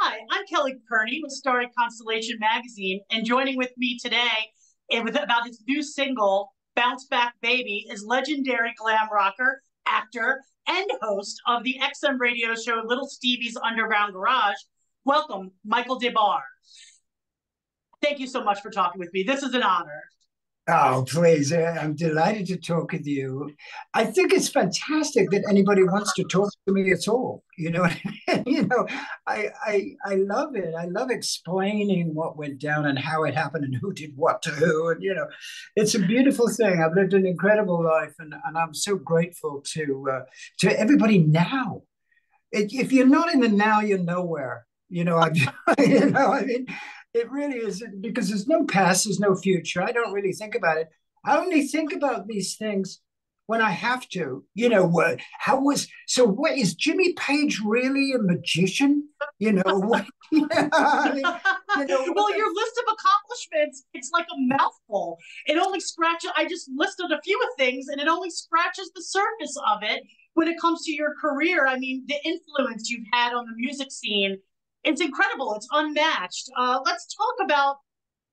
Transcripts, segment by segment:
Hi, I'm Kelly Kearney with Starry Constellation Magazine, and joining with me today about his new single, Bounce Back Baby, is legendary glam rocker, actor, and host of the XM radio show Little Stevie's Underground Garage. Welcome, Michael DeBar. Thank you so much for talking with me. This is an honor. Oh, please. I'm delighted to talk with you. I think it's fantastic that anybody wants to talk to me at all. You know, I love it. I love explaining what went down and how it happened and who did what to who. And, it's a beautiful thing. I've lived an incredible life and I'm so grateful to everybody now. If you're not in the now, you're nowhere. I mean, it really is because there's no past, there's no future. I don't really think about it. I only think about these things when I have to. What is Jimmy Page really a magician? What? Yeah, I mean, Well, your list of accomplishments, it's like a mouthful. It only scratches, I just listed a few things and it only scratches the surface of it when it comes to your career. I mean, the influence you've had on the music scene, it's incredible. It's unmatched. Let's talk about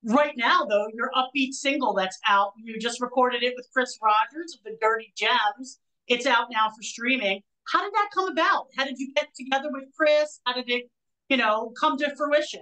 right now, though, your upbeat single that's out. You just recorded it with Chris Rogers of the Dirty Gems. It's out now for streaming. How did that come about? How did you get together with Chris? How did it, come to fruition?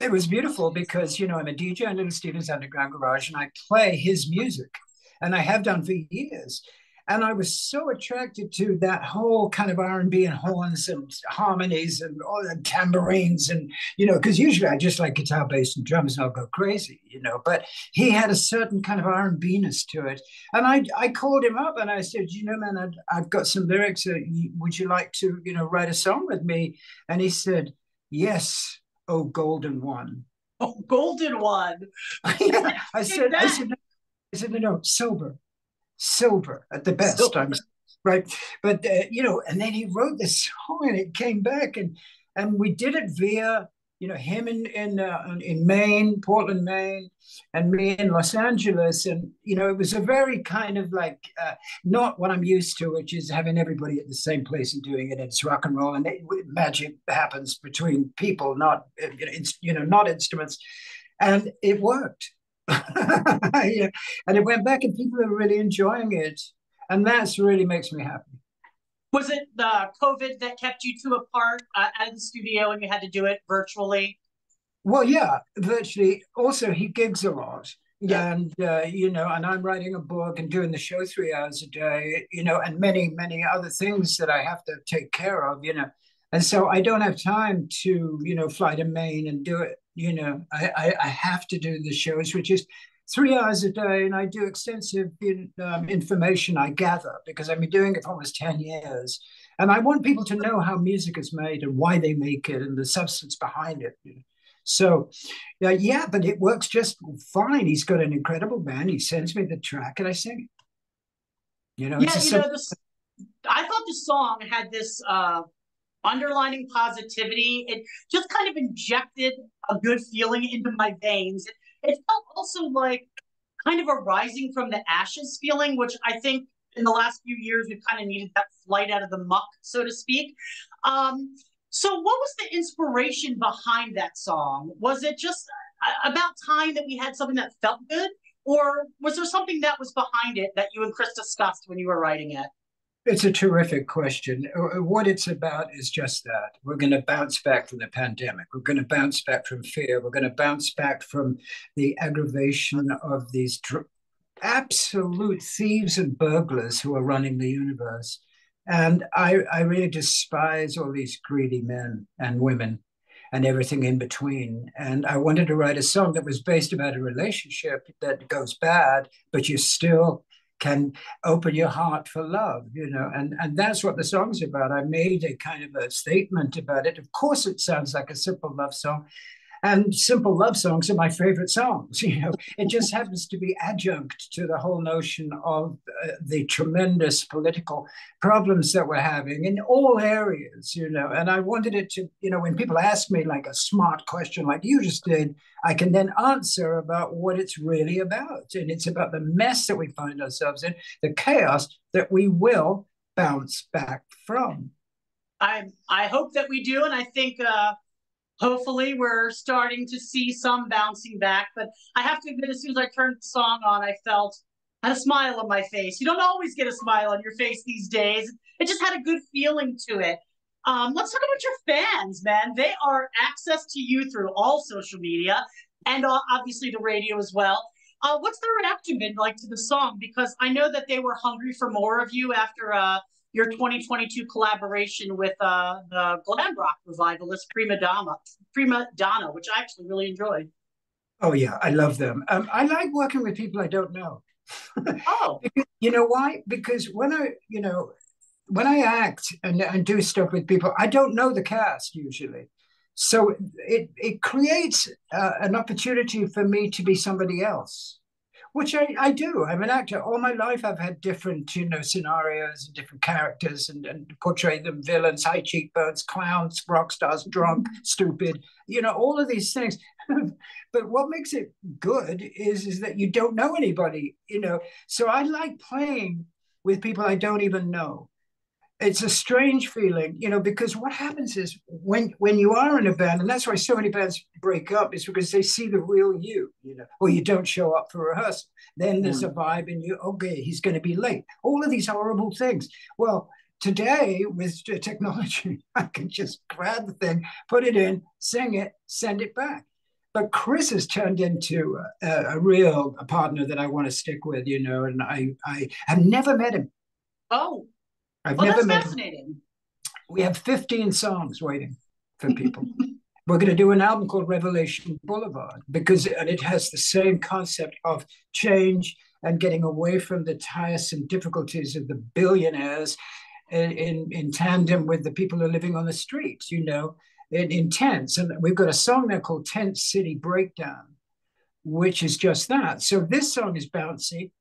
It was beautiful because, I'm a DJ in Little Steven's Underground Garage and I play his music and I have done for years. And I was so attracted to that whole kind of R&B and horns and harmonies and all the tambourines and, because usually I just like guitar, bass, and drums and I'll go crazy, but he had a certain kind of R&B-ness to it. And I called him up and I said, man, I've got some lyrics. Would you like to, write a song with me? And he said, yes, oh, golden one. Oh, golden one. Yeah, I said, no, sober at the best. I'm right, but and then he wrote this song, and it came back, and we did it via him in Maine, Portland, Maine, and me in Los Angeles, and it was a very kind of like not what I'm used to, which is having everybody at the same place and doing it. It's rock and roll, and magic happens between people, not not instruments, and it worked. Yeah. And it went back and people are really enjoying it. And that's really makes me happy. Was it the COVID that kept you two apart out of the studio and you had to do it virtually? Well, yeah, virtually. Also, he gigs a lot. Yeah. And, and I'm writing a book and doing the show 3 hours a day, and many, many other things that I have to take care of. And so I don't have time to, fly to Maine and do it. I have to do the shows, which is 3 hours a day. And I do extensive information I gather because I've been doing it for almost 10 years. And I want people to know how music is made and why they make it and the substance behind it. So, yeah, but it works just fine. He's got an incredible band. He sends me the track and I sing it. It's Yeah, a simple. I thought the song had this underlining positivity. It just kind of injected a good feeling into my veins. It felt also like kind of a rising from the ashes feeling, which I think in the last few years we've kind of needed that flight out of the muck, so to speak. So, what was the inspiration behind that song? Was it just about time that we had something that felt good, or was there something that was behind it that you and Chris discussed when you were writing it? It's a terrific question. What it's about is just that. We're going to bounce back from the pandemic. We're going to bounce back from fear. We're going to bounce back from the aggravation of these absolute thieves and burglars who are running the universe. And I really despise all these greedy men and women and everything in between. And I wanted to write a song that was based about a relationship that goes bad, but you still can open your heart for love, and that's what the song's about. I made a kind of a statement about it. Of course, it sounds like a simple love song, and simple love songs are my favorite songs. It just happens to be adjunct to the whole notion of the tremendous political problems that we're having in all areas, And I wanted it to, when people ask me like a smart question like you just did, I can then answer about what it's really about. And it's about the mess that we find ourselves in, the chaos that we will bounce back from. I hope that we do, and I think Hopefully, we're starting to see some bouncing back. But I have to admit, as soon as I turned the song on, I had a smile on my face. You don't always get a smile on your face these days. It just had a good feeling to it. Let's talk about your fans, man. They are access to you through all social media and obviously the radio as well. What's their reaction been like to the song? Because I know that they were hungry for more of you after your 2022 collaboration with the glam rock revivalist Prima Donna, which I actually really enjoyed. Oh yeah, I love them. I like working with people I don't know. Oh, Because, you know why? Because when I act and do stuff with people, I don't know the cast usually. So it creates an opportunity for me to be somebody else, which I do. I'm an actor. All my life I've had different, scenarios and different characters and portray them villains, high cheekbones, clowns, rock stars, drunk, stupid, all of these things. But what makes it good is that you don't know anybody. So I like playing with people I don't even know. It's a strange feeling, because what happens is when you are in a band, and that's why so many bands break up, is because they see the real you, or you don't show up for rehearsal. Then there's a vibe in you, okay, he's going to be late. All of these horrible things. Well, today with technology, I can just grab the thing, put it in, sing it, send it back. But Chris has turned into a real partner that I want to stick with, and I have never met him. oh, I've well, never that's met him. fascinating. We have 15 songs waiting for people. We're going to do an album called Revelation Boulevard and it has the same concept of change and getting away from the tiresome difficulties of the billionaires in tandem with the people who are living on the streets, in tents. And we've got a song there called Tent City Breakdown, which is just that. So this song is bouncy,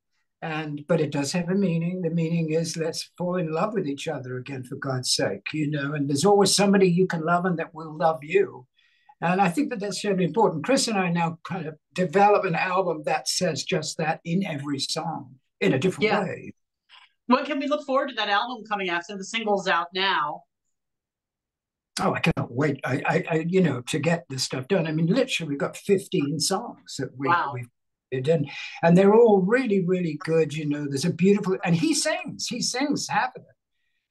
but it does have a meaning. The meaning is let's fall in love with each other again, for God's sake, and there's always somebody you can love and that will love you. And I think that that's really important. Chris and I now kind of develop an album that says just that in every song in a different Yeah. way. When can we look forward to that album coming out? So the single's out now. Oh, I cannot wait. To get this stuff done. I mean, literally, we've got 15 songs that Wow. we've did, and they're all really, really good. There's a beautiful, and he sings half of it.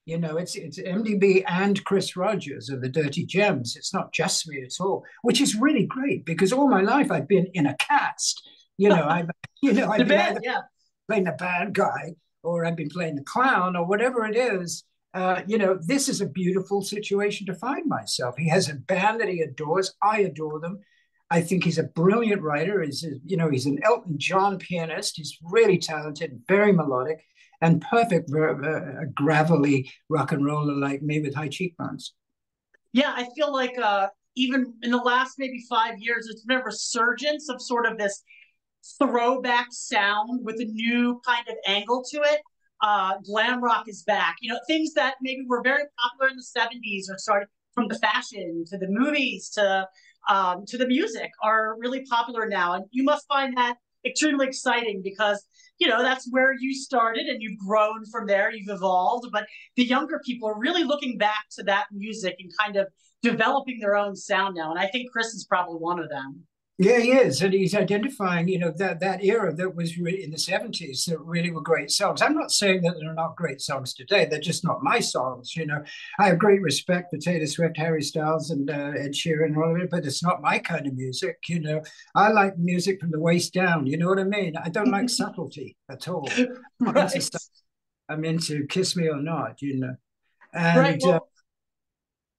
It's MDB and Chris Rogers of the Dirty Gems. It's not just me at all, which is really great because all my life I've been in a cast. I've The been band, either yeah. playing the bad guy or I've been playing the clown or whatever it is. This is a beautiful situation to find myself. He has a band that he adores. I adore them. I think he's a brilliant writer. He's an Elton John pianist. He's really talented, very melodic, and perfect for a gravelly rock and roller like me with high cheekbones. Yeah, I feel like even in the last maybe 5 years, it's been a resurgence of sort of this throwback sound with a new kind of angle to it. Glam rock is back. Things that maybe were very popular in the 70s or started from the fashion to the movies to the music are really popular now. And you must find that extremely exciting because, that's where you started and you've grown from there, you've evolved. But the younger people are really looking back to that music and kind of developing their own sound now. And I think Chris is probably one of them. Yeah, he is, and he's identifying, that era that was really in the 70s that really were great songs. I'm not saying that they're not great songs today; they're just not my songs. I have great respect for Taylor Swift, Harry Styles, and Ed Sheeran, and all of it, but it's not my kind of music. I like music from the waist down. You know what I mean? I don't like subtlety at all. Right. I'm into Kiss Me or Not. Right. And Well,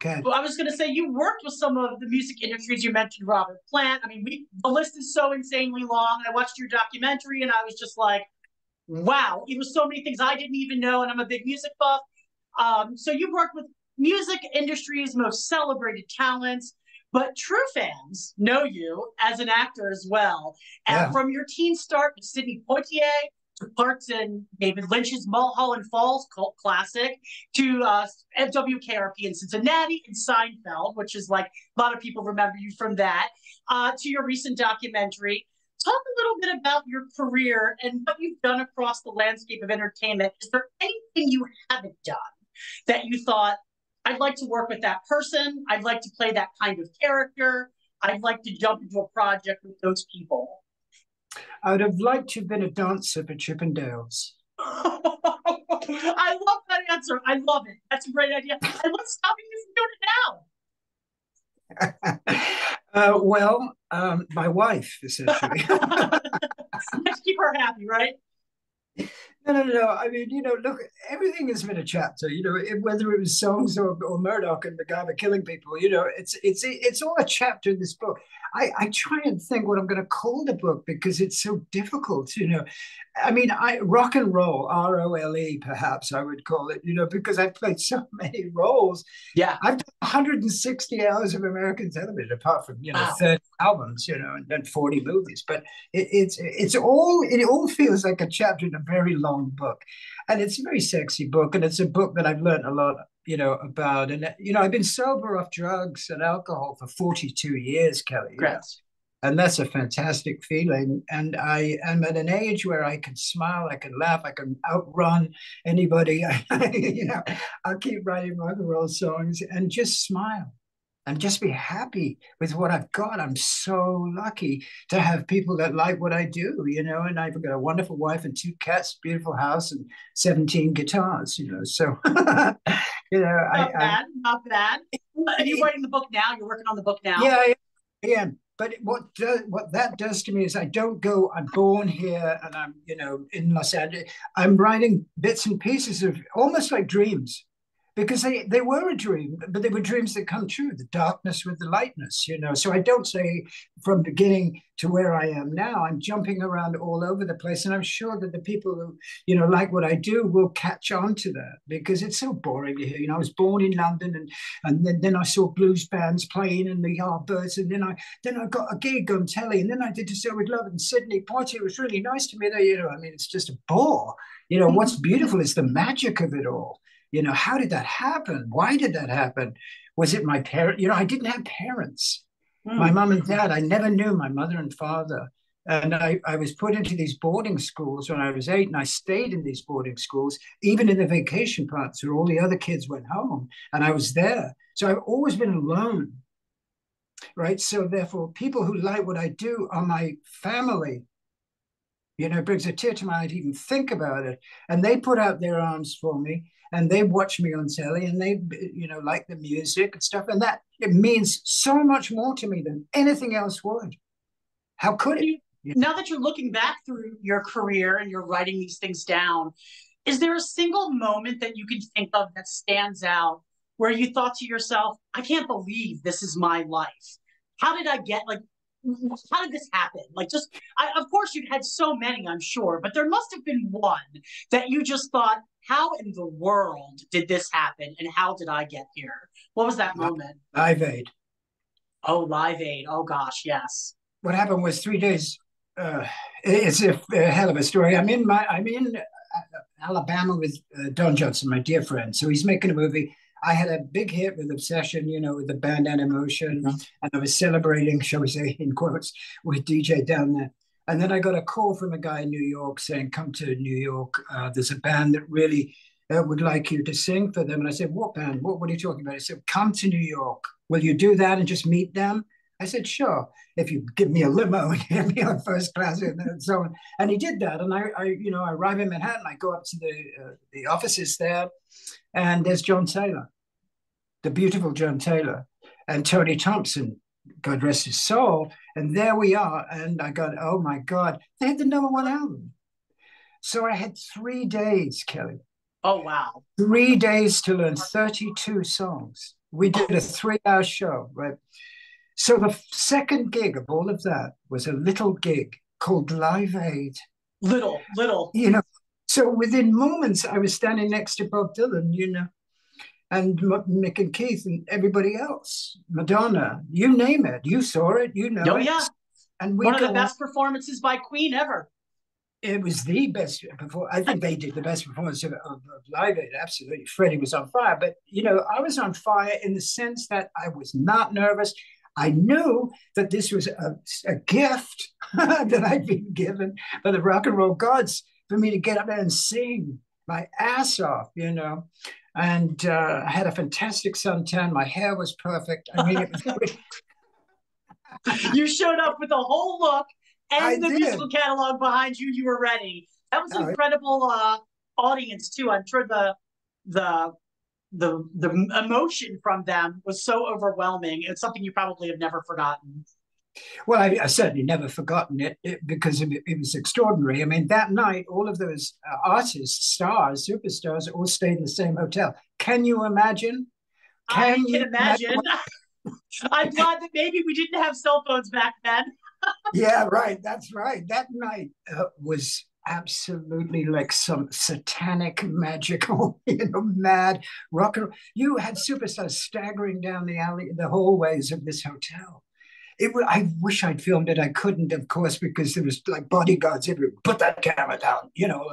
okay. Well, I was going to say you worked with some of the music industries. You mentioned Robert Plant. I mean, the list is so insanely long. I watched your documentary and I was just like, wow, it was so many things I didn't even know. And I'm a big music buff. So you worked with music industry's most celebrated talents, but true fans know you as an actor as well. And Yeah. from your teen start with Sidney Poitier to parts in David Lynch's Mulholland Falls cult classic, to WKRP in Cincinnati and Seinfeld, which is like a lot of people remember you from that, to your recent documentary. Talk a little bit about your career and what you've done across the landscape of entertainment. Is there anything you haven't done that you thought, I'd like to work with that person. I'd like to play that kind of character. I'd like to jump into a project with those people. I would have liked to have been a dancer for Chippendales. I love that answer. I love it. That's a great idea. And what's stopping you from doing it now? My wife, essentially. Let's keep her happy, right? No. I mean, look, everything has been a chapter. Whether it was songs or Murdoch and MacGyver killing people. It's all a chapter in this book. I try and think what I'm going to call the book because it's so difficult. I mean, rock and roll, ROLE, perhaps I would call it. Because I've played so many roles. Yeah, I've done 160 hours of American television, apart from wow. 30 albums, and then 40 movies. But it all feels like a chapter in a very long book, and it's a very sexy book, and it's a book that I've learned a lot, about. And I've been sober off drugs and alcohol for 42 years, Kelly. And that's a fantastic feeling. And I am at an age where I can smile, I can laugh, I can outrun anybody. I'll keep writing rock and roll songs and just smile and just be happy with what I've got. I'm so lucky to have people that like what I do, and I've got a wonderful wife and 2 cats, beautiful house, and 17 guitars, So, not bad, not bad. Are you writing the book now? You're working on the book now? Yeah, I am. But what that does to me is I'm born here and I'm, in Los Angeles. I'm writing bits and pieces of almost like dreams because they were a dream, but they were dreams that come true, the darkness with the lightness, So I don't say from beginning to where I am now, I'm jumping around all over the place. And I'm sure that the people who, like what I do will catch on to that because it's so boring to hear. I was born in London and then I saw blues bands playing in the Yardbirds. And then I got a gig on telly. And then I did To Sell With Love in Sydney Poitier. It was really nice to me there, I mean, it's just a bore. What's beautiful is the magic of it all. How did that happen? Why did that happen? Was it my parent? I didn't have parents. My mom and dad, I never knew my mother and father. And I was put into these boarding schools when I was 8, and I stayed in these boarding schools, even in the vacation parts where all the other kids went home, and I was there. So I've always been alone, right? So therefore, people who like what I do are my family. It brings a tear to my eye to even think about it. And they put out their arms for me. And they watch me on telly and they, like the music and stuff. And that it means so much more to me than anything else would. How could it? Now that you're looking back through your career and you're writing these things down, is there a single moment that you can think of that stands out where you thought to yourself, I can't believe this is my life? How did I get, how did this happen? Of course, you'd had so many, I'm sure, but there must have been one that you just thought, how in the world did this happen? And how did I get here? What was that moment? Live Aid. Oh, Live Aid. Oh, gosh, yes. What happened was 3 days. It's a hell of a story. I'm in Alabama with Don Johnson, my dear friend. So he's making a movie. I had a big hit with Obsession, with the band Animotion, and I was celebrating, shall we say, in quotes, with DJ down there. And then I got a call from a guy in New York saying, come to New York. There's a band that really would like you to sing for them. And I said, what band? What are you talking about? He said, come to New York. Will you do that and just meet them? I said, sure, if you give me a limo and get me on first class and so on. And he did that. And I arrive in Manhattan. I go up to the offices there, and there's John Taylor, the beautiful John Taylor, and Tony Thompson, God rest his soul. And there we are. And I got, oh my God, they had the #1 album. So I had 3 days, Kelly. Oh, wow. 3 days to learn 32 songs. We did a 3-hour show, right? So the second gig of all of that was a little gig called Live Aid. Little. So within moments, I was standing next to Bob Dylan, and Mick and Keith and everybody else, Madonna, you name it. You saw it, Oh, it. Yeah. And one of the best performances by Queen ever. It was the best performance. I think they did the best performance of Live Aid. Absolutely. Freddie was on fire. But, I was on fire in the sense that I was not nervous. I knew that this was a gift that I'd been given by the rock and roll gods for me to get up there and sing my ass off, and I had a fantastic suntan. My hair was perfect. I mean, it was great. You showed up with a whole look I and the musical did. catalog behind you. You were ready. That was Oh, incredible audience too. I'm sure the the emotion from them was so overwhelming. It's something you probably have never forgotten. well, I certainly never forgotten it because it was extraordinary. I mean, that night, all of those artists, stars, superstars, all stayed in the same hotel. Can you imagine? I Can can you imagine? imagine. I'm glad that maybe we didn't have cell phones back then. Yeah, right. That's right. That night was absolutely like some satanic, magical, mad rock and roll. You had superstars staggering down the alley, the hallways of this hotel. I wish I'd filmed it. I couldn't, of course, because there was like bodyguards everywhere. Put that camera down.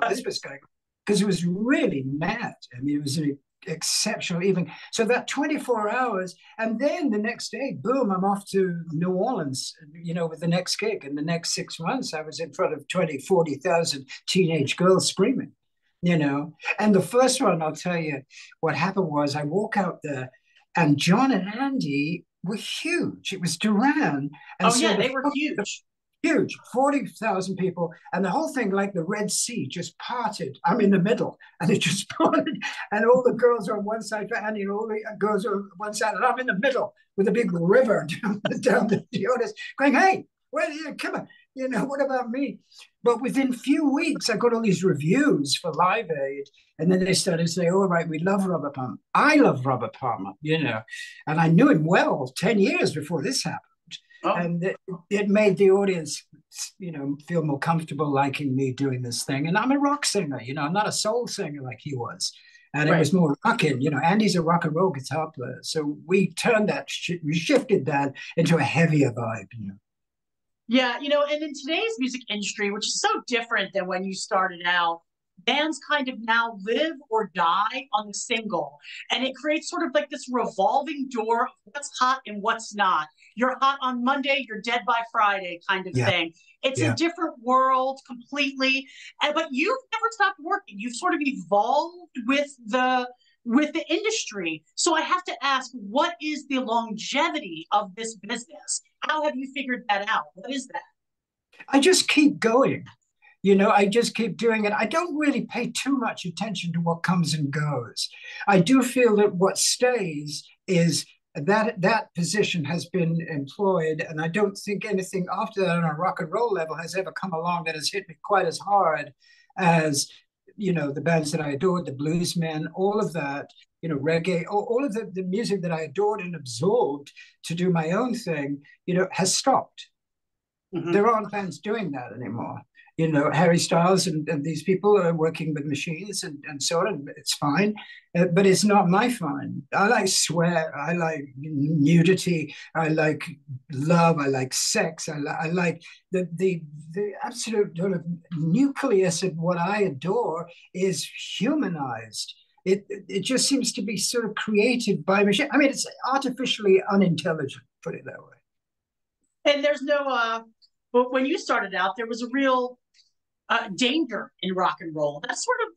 This was going because it was really mad. I mean, it was an exceptional evening. So that 24 hours, and then the next day, boom, I'm off to New Orleans, with the next gig. And the next 6 months, I was in front of 20, 40,000 teenage girls screaming, And the first one, I'll tell you what happened was I walk out there and John and Andy were huge. It was Duran. And Oh so yeah, the they were huge. huge, 40,000 people. And the whole thing, like the Red Sea, just parted. I'm in the middle, and it just parted. And all the girls are on one side for Andy, and all the girls are on one side. And I'm in the middle with a big river down the Dionis going, hey, where you come on? What about me? But within few weeks, I got all these reviews for Live Aid. And then they started to say, all right, we love Robert Palmer. I love Robert Palmer, and I knew him well 10 years before this happened. Oh, And it made the audience, feel more comfortable liking me doing this thing. And I'm a rock singer, I'm not a soul singer like he was. And it right. was more rocking, Andy's a rock and roll guitar player. So we turned we shifted that into a heavier vibe. Yeah, and in today's music industry, which is so different than when you started out, bands kind of now live or die on the single. And it creates sort of like this revolving door of what's hot and what's not. You're hot on Monday, you're dead by Friday kind of Yeah, thing. It's a yeah. different world completely. But you've never stopped working. You've sort of evolved with the industry. So I have to ask, what is the longevity of this business? How have you figured that out? What is that? I just keep going. I just keep doing it. I don't really pay too much attention to what comes and goes. I do feel that what stays is that position has been employed, and I don't think anything after that on a rock and roll level has ever come along that has hit me quite as hard as the bands that I adored, the bluesmen, all of that, reggae, all of the music that I adored and absorbed to do my own thing, has stopped. Mm-hmm. There aren't bands doing that anymore. Harry Styles and these people are working with machines and so on. It's fine, but it's not my fine. I like swear. I like nudity. I like love. I like sex. I like the absolute sort of nucleus of what I adore is humanized. It just seems to be sort of created by machine. I mean, it's artificially unintelligent. Put it that way. And there's no but when you started out, there was a real danger in rock and roll. That's sort of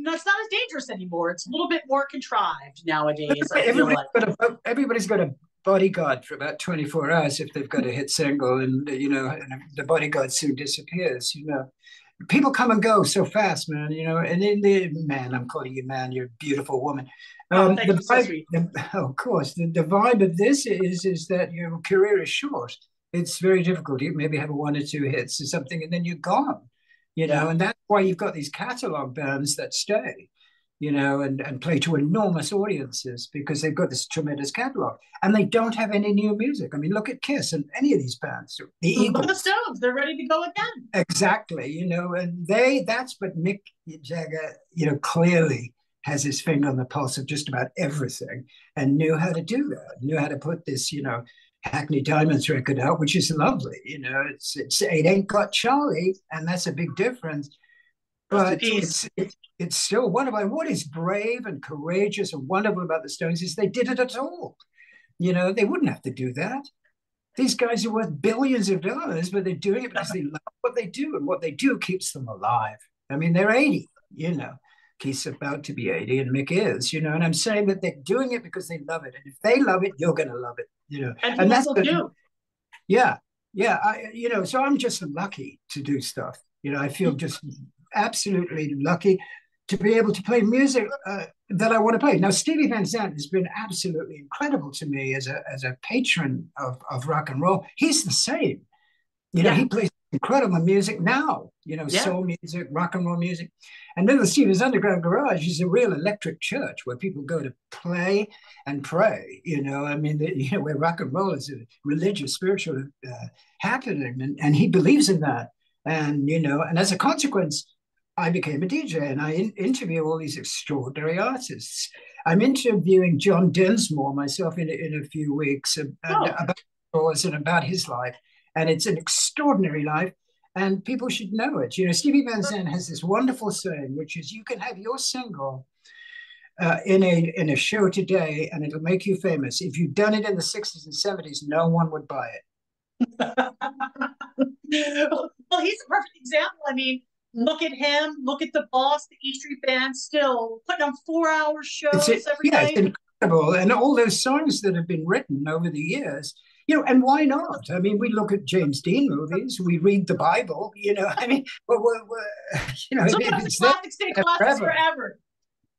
that's not as dangerous anymore. It's a little bit more contrived nowadays. I feel like Everybody's got a bodyguard for about 24 hours if they've got a hit single, and and the bodyguard soon disappears. People come and go so fast, man. And in the man, I'm calling you man. You're a beautiful woman. thank you, so sweet. Of course, the vibe of this is that your career is short. It's very difficult. You maybe have one or two hits or something, and then you're gone. Yeah. And that's why you've got these catalog bands that stay, and play to enormous audiences because they've got this tremendous catalog, and they don't have any new music. I mean, look at Kiss and any of these bands, the Look at the Eagles. Stones. They're ready to go again. Exactly, and that's but Mick Jagger, clearly has his finger on the pulse of just about everything and knew how to do that, knew how to put this, Hackney Diamonds record out, which is lovely. It ain't got Charlie, and that's a big difference. But it's still wonderful. What is brave and courageous and wonderful about the Stones is they did it at all. They wouldn't have to do that. These guys are worth billions of dollars, but they're doing it because they love what they do, and what they do keeps them alive. I mean, they're 80. Keith's about to be 80 and Mick is, and I'm saying that they're doing it because they love it. And if they love it, you're going to love it. And And people that's still do. yeah, yeah. So I'm just lucky to do stuff. I feel just absolutely lucky to be able to play music that I want to play. Now, Stevie Van Zandt has been absolutely incredible to me as a patron of rock and roll. He's the same. He plays incredible music now, soul music, rock and roll music. And Little Steven's Underground Garage is a real electric church where people go to play and pray, where rock and roll is a religious, spiritual happening. And he believes in that. And, and as a consequence, I became a DJ and I interview all these extraordinary artists. I'm interviewing John Densmore myself in a few weeks about his life. And it's an extraordinary life, and people should know it. Stevie Van Zandt has this wonderful saying, which is, you can have your single in a show today, and it'll make you famous. If you'd done it in the 60s and 70s, no one would buy it. Well, he's a perfect example. I mean, look at him, look at the Boss, the E Street Band, still putting on 4-hour shows every night. It's incredible. And all those songs that have been written over the years, and why not? I mean, we look at James Dean movies, we read the Bible, I mean, sometimes the classics stay classics forever.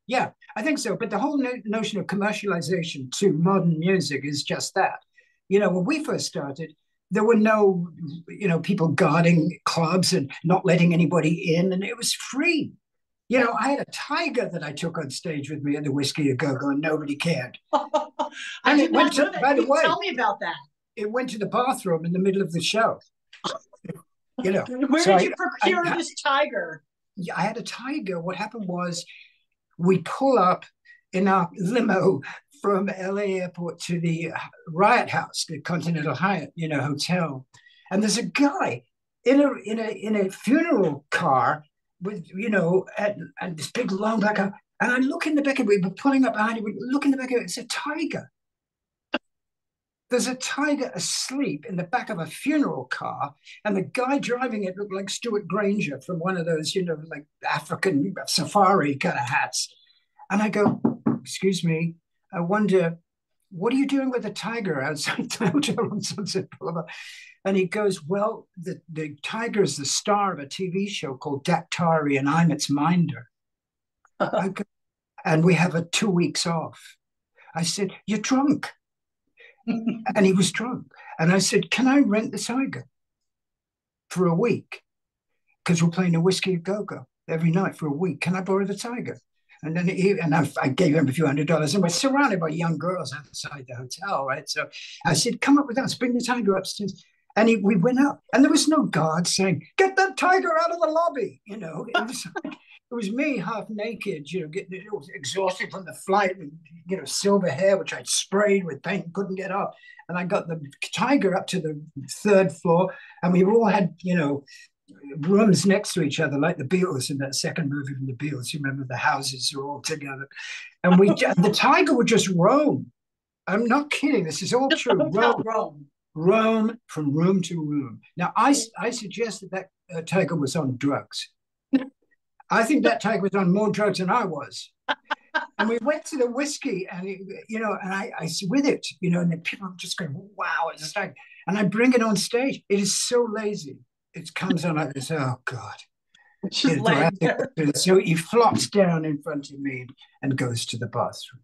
Yeah, I think so. But the whole notion of commercialization to modern music is just that. When we first started, there were no, people guarding clubs and not letting anybody in, and it was free. I had a tiger that I took on stage with me at the Whiskey A Go-Go, and nobody cared. I did not know that. By the way, tell me about that. It went to the bathroom in the middle of the show. Where did you procure this tiger? I had a tiger. What happened was we pull up in our limo from LA Airport to the Riot House, the Continental Hyatt, hotel, and there's a guy in a funeral car with and this big long black car, and I look in the back of it. We were pulling up behind it. We look in the back of it. It's a tiger. There's a tiger asleep in the back of a funeral car, and the guy driving it looked like Stuart Granger from one of those, like African safari kind of hats. And I go, excuse me, I wonder, what are you doing with the tiger outside the hotel on Sunset Boulevard? And he goes, well, the tiger is the star of a TV show called Daktari, and I'm its minder. I go, and we have 2 weeks off. I said, you're drunk. And he was drunk. And I said, can I rent the tiger for a week? Because we're playing a Whiskey A Go-Go every night for a week. Can I borrow the tiger? And then I gave him a few $100s, and we're surrounded by young girls outside the hotel, right? So I said, come up with us, bring the tiger upstairs. And we went up, and there was no guard saying, get that tiger out of the lobby. It was me half naked, getting exhausted from the flight with, silver hair, which I'd sprayed with paint, couldn't get up. And I got the tiger up to the 3rd floor, and we all had, rooms next to each other, like the Beatles in that second movie from the Beatles. You remember the houses are all together. And the tiger would just roam. I'm not kidding. This is all true. Roam from room to room. Now, I suggest that tiger was on drugs. I think that tiger was on more drugs than I was. And we went to the whiskey, and and I with it, and the people just going, wow, it's like, and I bring it on stage. It is so lazy. It comes on like this. Oh God! So he flops down in front of me and goes to the bathroom.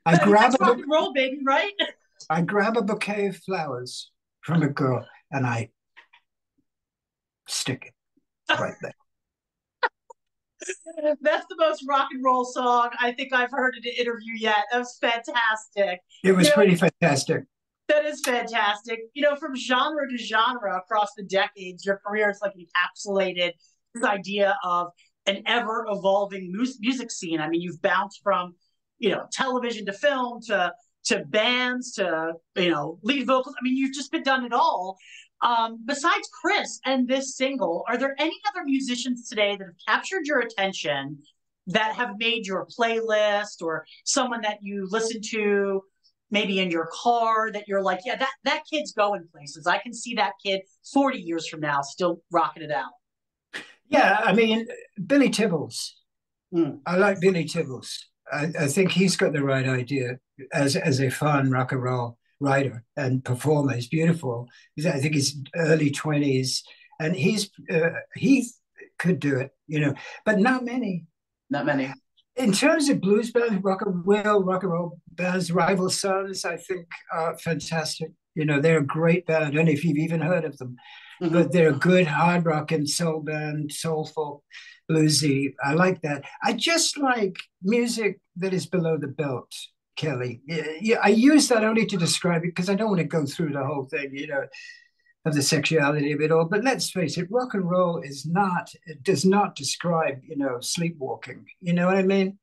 I grab rock and roll, baby, right? I grab a bouquet of flowers from a girl, and I stick it right there. That's the most rock and roll song I think I've heard in an interview yet. That was fantastic. It was pretty fantastic. That is fantastic. From genre to genre across the decades, your career has encapsulated this idea of an ever-evolving music scene. I mean, you've bounced from, television to film to bands to, lead vocals. I mean, you've just been done it all. Besides Chris and this single, are there any other musicians today that have captured your attention that have made your playlist, or someone that you listen to maybe in your car that you're like, yeah, that kid's going places. I can see that kid 40 years from now still rocking it out? Yeah, I mean, Billy Tibbles. Mm. I like Billy Tibbles. I think he's got the right idea as a fun rock and roll writer and performer. He's beautiful. I think he's early 20s, and he could do it, but not many. Not many. In terms of blues bands, rock and roll bands, Rival Sons, I think are fantastic. They're a great band. I don't know if you've even heard of them, but Mm-hmm. they're a good hard rock and soul band, soulful, bluesy. I like that. I just like music that is below the belt, Kelly. Yeah, I use that only to describe it because I don't want to go through the whole thing, of the sexuality of it all. But let's face it, rock and roll it does not describe, sleepwalking. You know what I mean?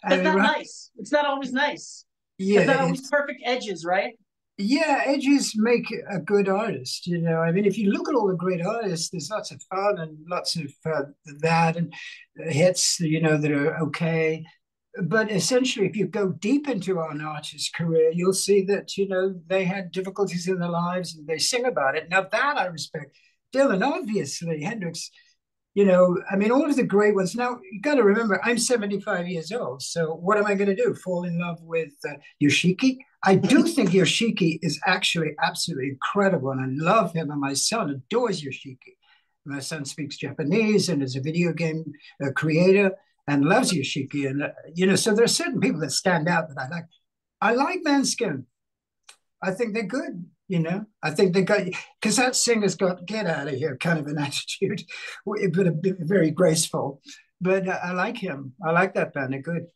I It's mean, not rock, nice. It's not always nice. yeah, It's not always perfect edges, right? yeah, edges make a good artist. I mean, if you look at all the great artists, there's lots of fun and lots of that and hits, that are okay. But essentially, if you go deep into an artist's career, you'll see that, they had difficulties in their lives and they sing about it. Now, that I respect. Dylan, obviously, Hendrix, I mean, all of the great ones. Now, you got to remember, I'm 75 years old. So, what am I going to do? Fall in love with Yoshiki? I do think Yoshiki is actually absolutely incredible, and I love him, and my son adores Yoshiki. My son speaks Japanese and is a video game creator and loves Yoshiki. And, so there are certain people that stand out that I like. I like Manskin. I think they're good. I think they got because that singer's got get out of here kind of an attitude, but a bit very graceful. But I like him. I like that band. They're good.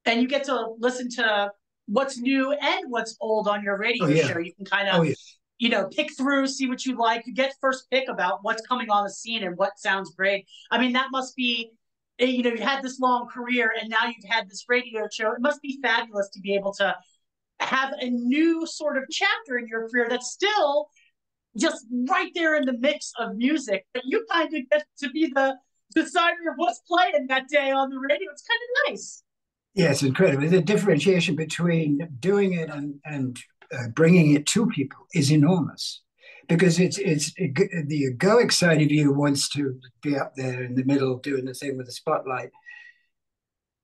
And you get to listen to what's new and what's old on your Oh radio yeah. show. You can kind Oh of, yeah. pick through, see what you like. You get first pick about what's coming on the scene and what sounds great. I mean, that must be, you had this long career and now you've had this radio show. It must be fabulous to be able to have a new sort of chapter in your career that's still just right there in the mix of music. But you kind of get to be the decider of what's playing that day on the radio. It's kind of nice. Yeah, it's incredible. The differentiation between doing it and bringing it to people is enormous, because the go excited you wants to be up there in the middle doing the thing with the spotlight.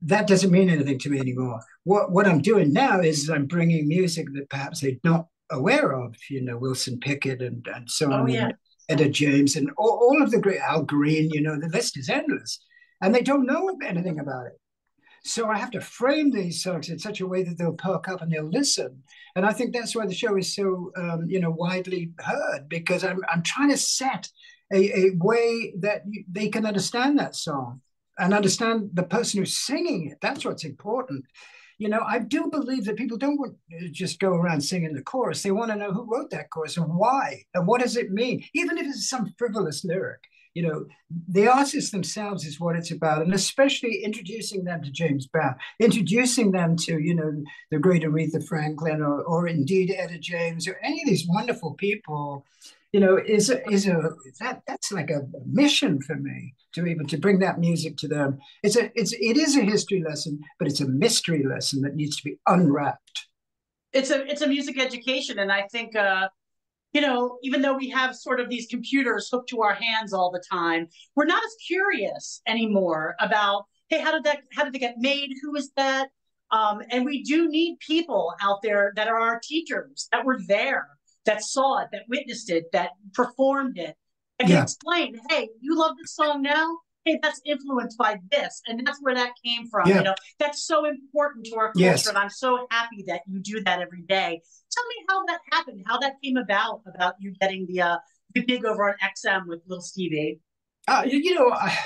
That doesn't mean anything to me anymore. What I'm doing now is I'm bringing music that perhaps they're not aware of. Wilson Pickett and so Oh on, yeah. Etta James and all of the great Al Green. The list is endless, and they don't know anything about it. So I have to frame these songs in such a way that they'll perk up and they'll listen. And I think that's why the show is so, widely heard, because I'm trying to set a way that they can understand that song and understand the person who's singing it. That's what's important. I do believe that people don't want to just go around singing the chorus. They want to know who wrote that chorus and why and what does it mean, even if it's some frivolous lyric. You know, the artists themselves is what it's about, and especially introducing them to James Brown, introducing them to, the great Aretha Franklin, or indeed Etta James, or any of these wonderful people. That's like a mission for me to be able to bring that music to them. It is a history lesson, but it's a mystery lesson that needs to be unwrapped. It's a music education, and I think even though we have sort of these computers hooked to our hands all the time, we're not as curious anymore about, hey, how did they get made? Who is that? And we do need people out there that are our teachers, that were there, that saw it, that witnessed it, that performed it, and can Yeah. explain, hey, you love this song now? Hey, that's influenced by this, and that's where that came from. Yeah. That's so important to our culture, Yes. and I'm so happy that you do that every day. Tell me how that happened, how that came about you getting the gig over on XM with Little Stevie. Uh, you know, I,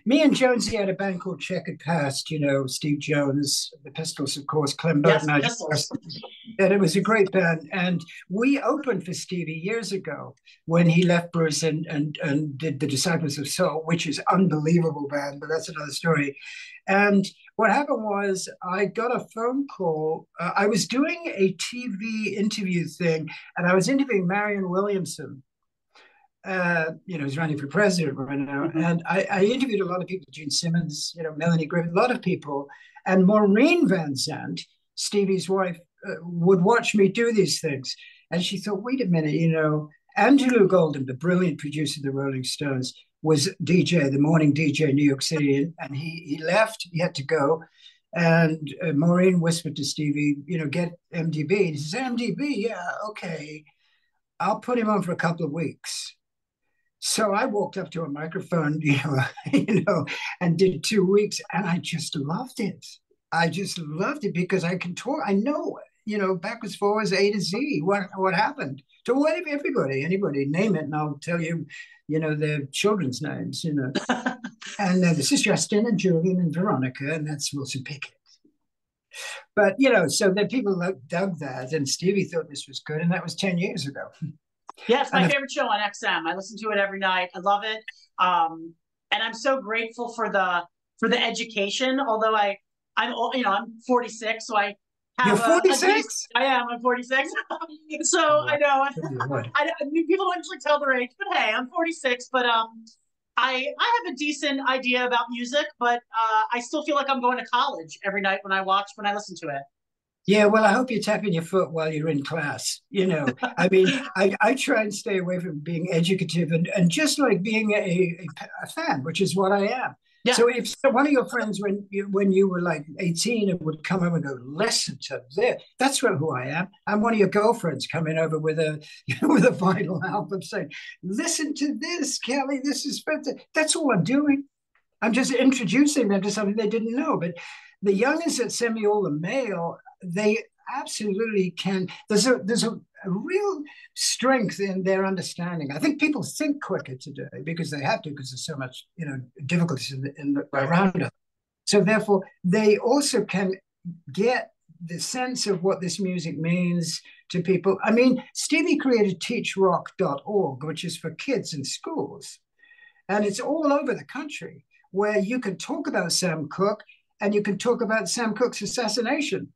Me and Jonesy had a band called Checkered Past. Steve Jones, the Pistols, of course, Clem Yes, Burton, the I Pistols. and it was a great band. And we opened for Stevie years ago when he left Bruce and did the Disciples of Soul, which is unbelievable band, but that's another story. And what happened was I got a phone call. I was doing a TV interview thing, and I was interviewing Marion Williamson, who's running for president right now. Mm-hmm. And I interviewed a lot of people, Gene Simmons, Melanie Griffith, a lot of people. And Maureen Van Zandt, Stevie's wife, would watch me do these things. And she thought, wait a minute, Angelo Golden, the brilliant producer of the Rolling Stones, was DJ, the morning DJ in New York City, and he left. He had to go, and Maureen whispered to Stevie, get MDB. And he says, MDB, yeah, okay, I'll put him on for a couple of weeks. So I walked up to a microphone, and did 2 weeks, and I just loved it. I just loved it because I can talk. I know, backwards, forwards, A to Z, what happened to everybody, anybody, name it, and I'll tell you, their children's names, And this is Justin and Julian and Veronica, and that's Wilson Pickett. But, so then people dug that, and Stevie thought this was good, and that was 10 years ago. Yeah, it's my favorite show on XM. I listen to it every night. I love it. And I'm so grateful for the education, although I'm 46, so I have You're 46? I am. I'm 46. So I know people don't usually tell their age, but hey, I'm 46. But I have a decent idea about music, but I still feel like I'm going to college every night when I listen to it. Yeah, well, I hope you're tapping your foot while you're in class. I mean, I try and stay away from being educative and just like being a fan, which is what I am. Yeah. So if one of your friends, when you were like 18, and would come over and go, listen to this, that's who I am. I'm one of your girlfriends coming over with a vinyl album saying, listen to this, Kelly, this is fantastic. That's all I'm doing. I'm just introducing them to something they didn't know. But the youngins that send me all the mail, they absolutely can. There's a real strength in their understanding. I think people think quicker today because they have to, because there's so much difficulties around us. So therefore, they also can get the sense of what this music means to people. I mean, Stevie created teachrock.org, which is for kids in schools, and it's all over the country, where you can talk about Sam Cooke and you can talk about Sam Cooke's assassination.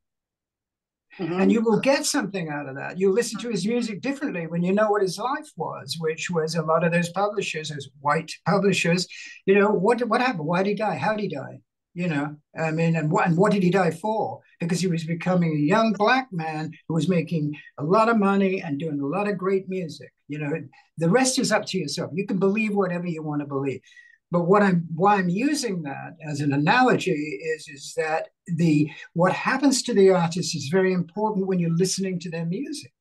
Mm-hmm. And you will get something out of that. You'll listen to his music differently when you know what his life was, which was a lot of those publishers, those white publishers, what happened? Why did he die? How did he die? I mean, and what did he die for? Because he was becoming a young black man who was making a lot of money and doing a lot of great music. The rest is up to yourself. You can believe whatever you want to believe. But why I'm using that as an analogy is that what happens to the artist is very important when you're listening to their music.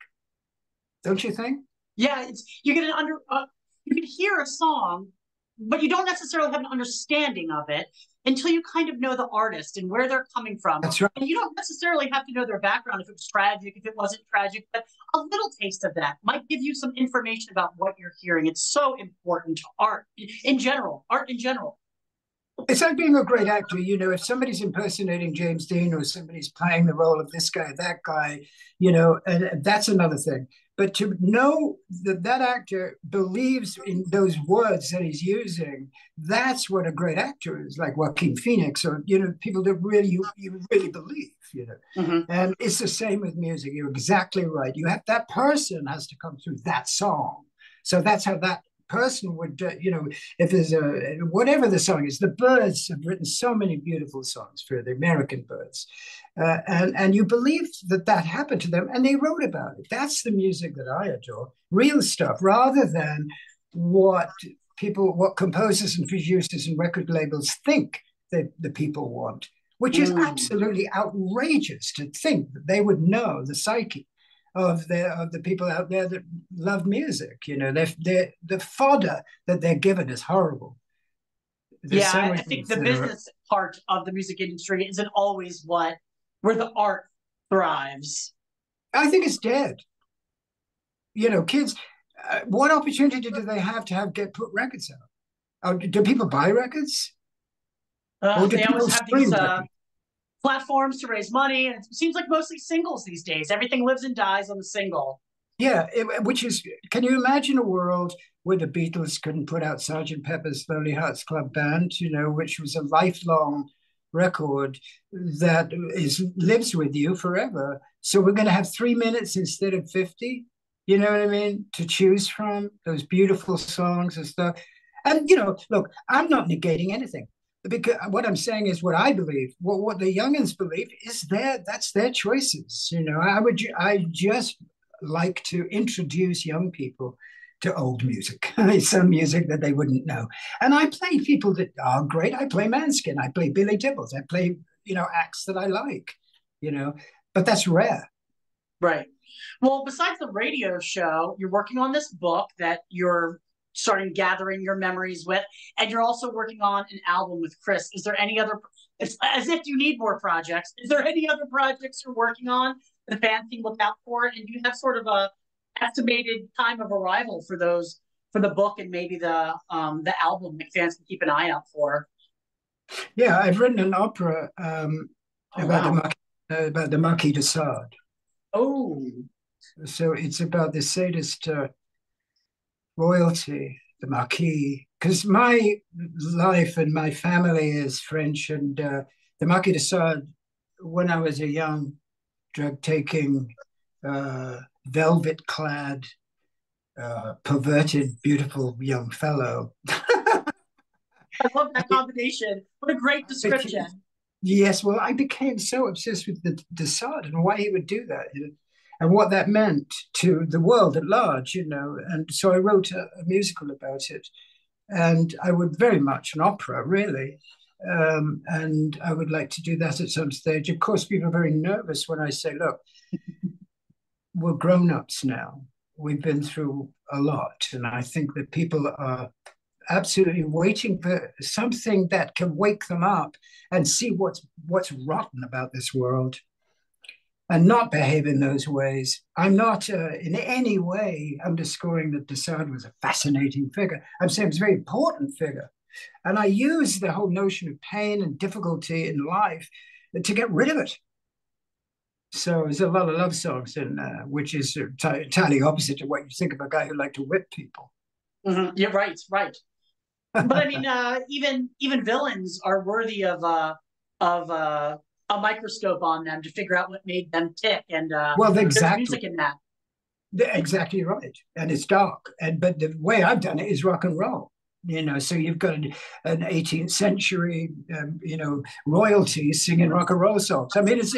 Don't you think? Yeah, you can hear a song, but you don't necessarily have an understanding of it until you kind of know the artist and where they're coming from. That's right. And you don't necessarily have to know their background, if it was tragic, if it wasn't tragic, but a little taste of that might give you some information about what you're hearing. It's so important to art in general. It's like being a great actor. If somebody's impersonating James Dean or somebody's playing the role of this guy, that guy, and that's another thing. But to know that actor believes in those words that he's using, that's what a great actor is, like Joaquin Phoenix, or people that you really believe. Mm-hmm. And it's the same with music. You're exactly right. That person has to come through that song. So that's how that person would, if there's whatever the song is. The Byrds have written so many beautiful songs for the American Byrds, and you believe that happened to them, and they wrote about it. That's the music that I adore, real stuff, rather than what composers and producers and record labels think that the people want, which is absolutely outrageous to think that they would know the psyche of the people out there that love music. The fodder that they're given is horrible. I think the business part of the music industry isn't always where the art thrives. I think it's dead. Kids, what opportunity do they have to put records out? Do people buy records? Or do they always have these platforms to raise money, and it seems like mostly singles these days. Everything lives and dies on the single. Yeah, can you imagine a world where the Beatles couldn't put out Sgt. Pepper's Lonely Hearts Club Band, which was a lifelong record that lives with you forever? So we're going to have 3 minutes instead of 50, you know what I mean, to choose from, those beautiful songs and stuff. And, look, I'm not negating anything, because what I'm saying is what I believe. What the youngins believe is that's their choices. I just like to introduce young people to old music, some music that they wouldn't know. And I play people that are great. I play Manskin. I play Billy Tibbles. I play, acts that I like, but that's rare. Right. Well, besides the radio show, you're working on this book that you're starting gathering your memories with, and you're also working on an album with Chris. Is there any other? It's as if you need more projects. Is there any other projects you're working on that fans can look out for? And do you have sort of a estimated time of arrival for those for the book and maybe the album that fans can keep an eye out for? Yeah, I've written an opera Oh about wow! about the Marquis de Sade. Oh, So it's about the sadist royalty, the Marquis, because my life and my family is French, and the Marquis de Sade, when I was a young drug-taking, velvet-clad, perverted, beautiful young fellow. I love that combination. What a great description. Yes, well, I became so obsessed with the Sade and why he would do that, and what that meant to the world at large, And so I wrote a musical about it, and I would very much an opera, really. And I would like to do that at some stage. Of course, people are very nervous when I say, look, we're grown-ups now. We've been through a lot. And I think that people are absolutely waiting for something that can wake them up and see what's rotten about this world and not behave in those ways. I'm not in any way underscoring that de Sade was a fascinating figure. I'm saying it's a very important figure. And I use the whole notion of pain and difficulty in life to get rid of it. So there's a lot of love songs in which is entirely opposite to what you think of a guy who liked to whip people. Mm-hmm. Yeah, right, right. But I mean, even villains are worthy of a microscope on them to figure out what made them tick. And Well, there's exactly. music in that. Exactly right. And it's dark. But the way I've done it is rock and roll. So you've got an 18th century, royalty singing rock and roll songs. I mean, it's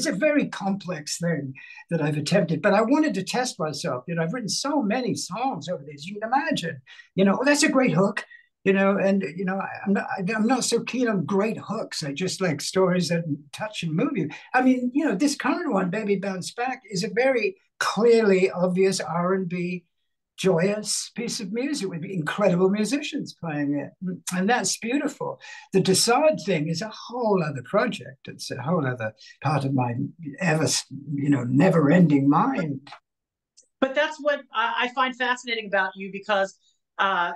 a very complex thing that I've attempted, but I wanted to test myself. I've written so many songs over these. You can imagine, that's a great hook. I'm not so keen on great hooks. I just like stories that touch and move you. I mean, this current one, "Baby Bounce Back," is a very clearly obvious R&B, joyous piece of music with incredible musicians playing it, and that's beautiful. The de Sade thing is a whole other project. It's a whole other part of my never-ending mind. But that's what I find fascinating about you because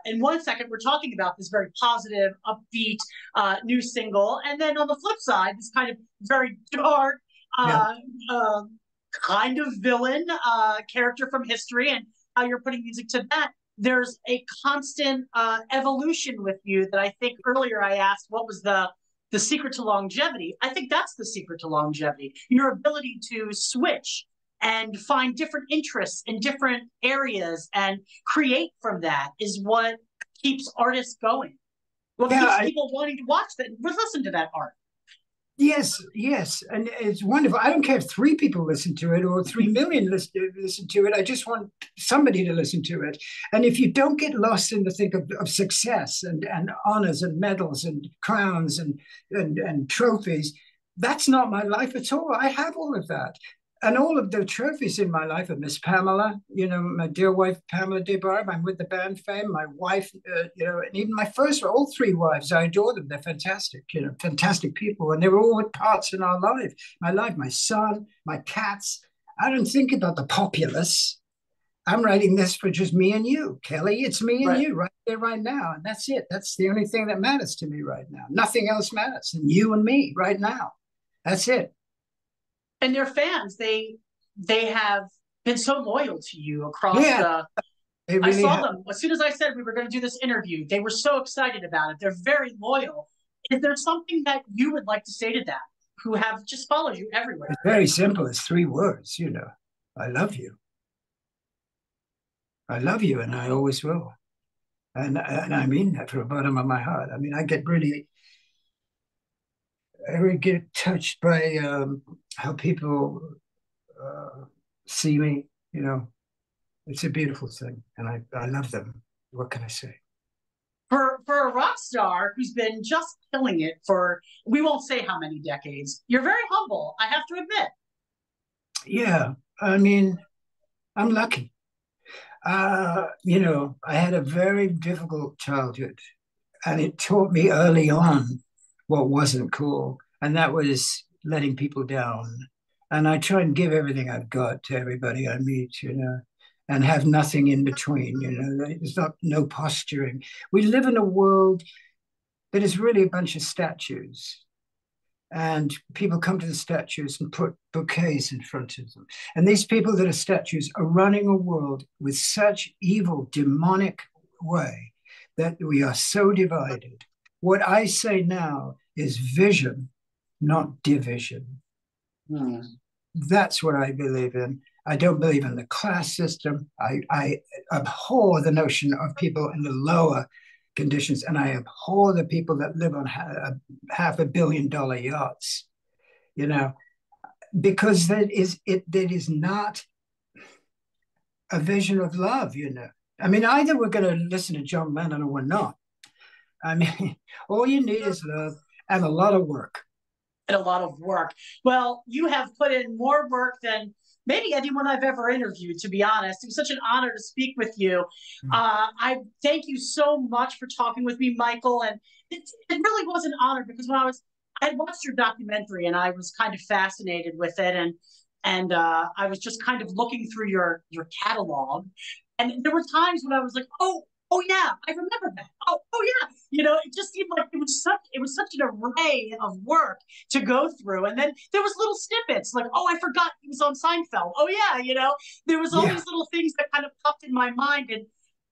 in one second we're talking about this very positive, upbeat new single, and then on the flip side, this kind of very dark, Yeah. uh, kind of villain character from history, and how you're putting music to that. There's a constant evolution with you that I think earlier I asked what was the secret to longevity. I think that's the secret to longevity. Your ability to switch and find different interests in different areas and create from that is what keeps artists going. What Yeah, keeps people wanting to watch that, listen to that art. yes, yes, and it's wonderful. I don't care if 3 people listen to it or 3 million listen to it. I just want somebody to listen to it. And if you don't get lost in the think of success and honors and medals and crowns and trophies, that's not my life at all. I have all of that. And all of the trophies in my life are Miss Pamela, my dear wife, Pamela Des Barres. I'm with the band Fame, my wife, and even my first, all 3 wives, I adore them. They're fantastic, fantastic people. And they were all parts in our life, my son, my cats. I don't think about the populace. I'm writing this for just me and you, Kelly. It's me and Right. you right there, right now. And that's it. That's the only thing that matters to me right now. Nothing else matters than you and me right now. That's it. And their fans, they have been so loyal to you across Yeah, the they I really saw have. them as soon as I said we were going to do this interview. They were so excited about it. They're very loyal. Is there something that you would like to say to them who have just followed you everywhere? It's very simple. It's 3 words, I love you. I love you, and I always will. And I mean that from the bottom of my heart. I mean, I really get touched by how people see me, It's a beautiful thing, and I love them. What can I say? For a rock star who's been just killing it for we won't say how many decades, you're very humble, I have to admit. Yeah, I mean, I'm lucky. I had a very difficult childhood, and it taught me early on what wasn't cool, and that was letting people down. And I try and give everything I've got to everybody I meet, and have nothing in between. There's not no posturing. We live in a world that is really a bunch of statues, and people come to the statues and put bouquets in front of them. And these people that are statues are running a world with such evil, demonic way that we are so divided. What I say now is vision, not division. Hmm. That's what I believe in. I don't believe in the class system. I abhor the notion of people in the lower conditions, and I abhor the people that live on $500 million yachts, you know, because that is not a vision of love. I mean, either we're going to listen to John Lennon or we're not. I mean, all you need is love and a lot of work. And a lot of work. Well, you have put in more work than maybe anyone I've ever interviewed, to be honest. It was such an honor to speak with you. I thank you so much for talking with me, Michael. And it really was an honor because when I had watched your documentary and I was kind of fascinated with it. And I was just kind of looking through your catalog. And there were times when I was like, oh yeah, I remember that. Oh yeah. It just seemed like it was such an array of work to go through. And then there was little snippets like, oh, I forgot he was on Seinfeld. Oh yeah, there was all these little things that kind of popped in my mind.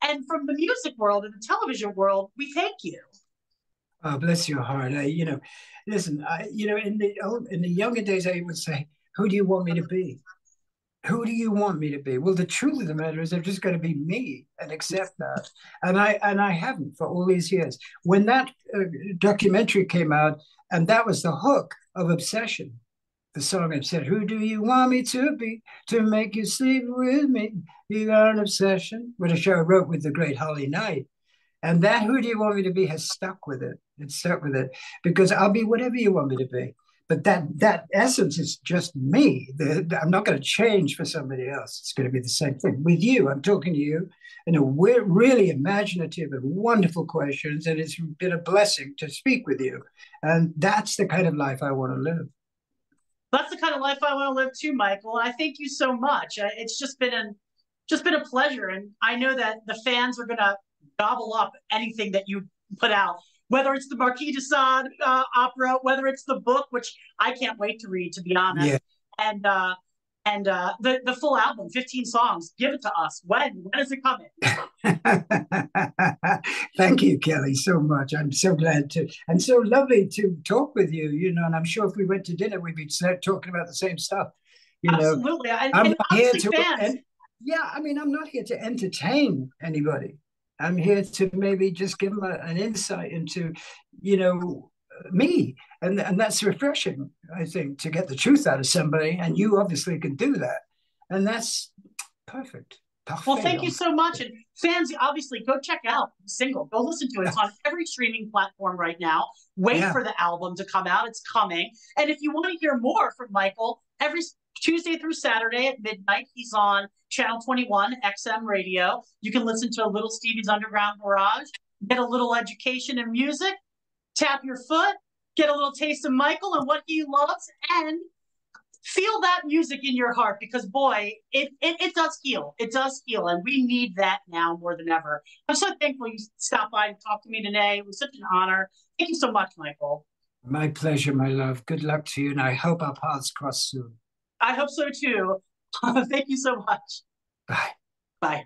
And from the music world and the television world, we thank you. Oh, bless your heart. Listen, in the younger days, I would say, who do you want me to be? Who do you want me to be? Well, the truth of the matter is, I'm just going to be me and accept that. And I haven't for all these years. When that documentary came out, and that was the hook of Obsession, the song had said, "Who do you want me to be to make you sleep with me? You got an obsession," which I wrote with the great Holly Knight. And that "Who do you want me to be" has stuck with it. It's stuck with it because I'll be whatever you want me to be. But that essence is just me. I'm not going to change for somebody else. It's going to be the same thing with you. I'm talking to you, we're really imaginative and wonderful questions, and it's been a blessing to speak with you. And that's the kind of life I want to live. That's the kind of life I want to live too, Michael. And I thank you so much. It's just been a pleasure, and I know that the fans are gonna gobble up anything that you put out, whether it's the Marquis de Sade opera, whether it's the book, which I can't wait to read, to be honest, Yeah. and the full album, 15 songs. Give it to us. When is it coming? Thank you, Kelly, so much. I'm so glad to, and so lovely to talk with you, and I'm sure if we went to dinner, we'd be talking about the same stuff. Absolutely. I'm And not here honestly, to, fans. yeah, I mean, I'm not here to entertain anybody. I'm here to maybe just give them an insight into, you know, me. And that's refreshing, I think, to get the truth out of somebody. And you obviously can do that. And that's perfect. Well, Parfait. thank you so much. And fans, obviously, go check out the single. Go listen to it. It's on every streaming platform right now. Wait Yeah. for the album to come out. It's coming. And if you want to hear more from Michael, every Tuesday through Saturday at midnight, he's on Channel 21 XM Radio. You can listen to Little Stevie's Underground Garage, get a little education in music, tap your foot, get a little taste of Michael and what he loves, and feel that music in your heart because boy, it does heal. It does heal, and we need that now more than ever. I'm so thankful you stopped by and talked to me today. It was such an honor. Thank you so much, Michael. My pleasure, my love. Good luck to you, and I hope our paths cross soon. I hope so too. Thank you so much. Bye. Bye.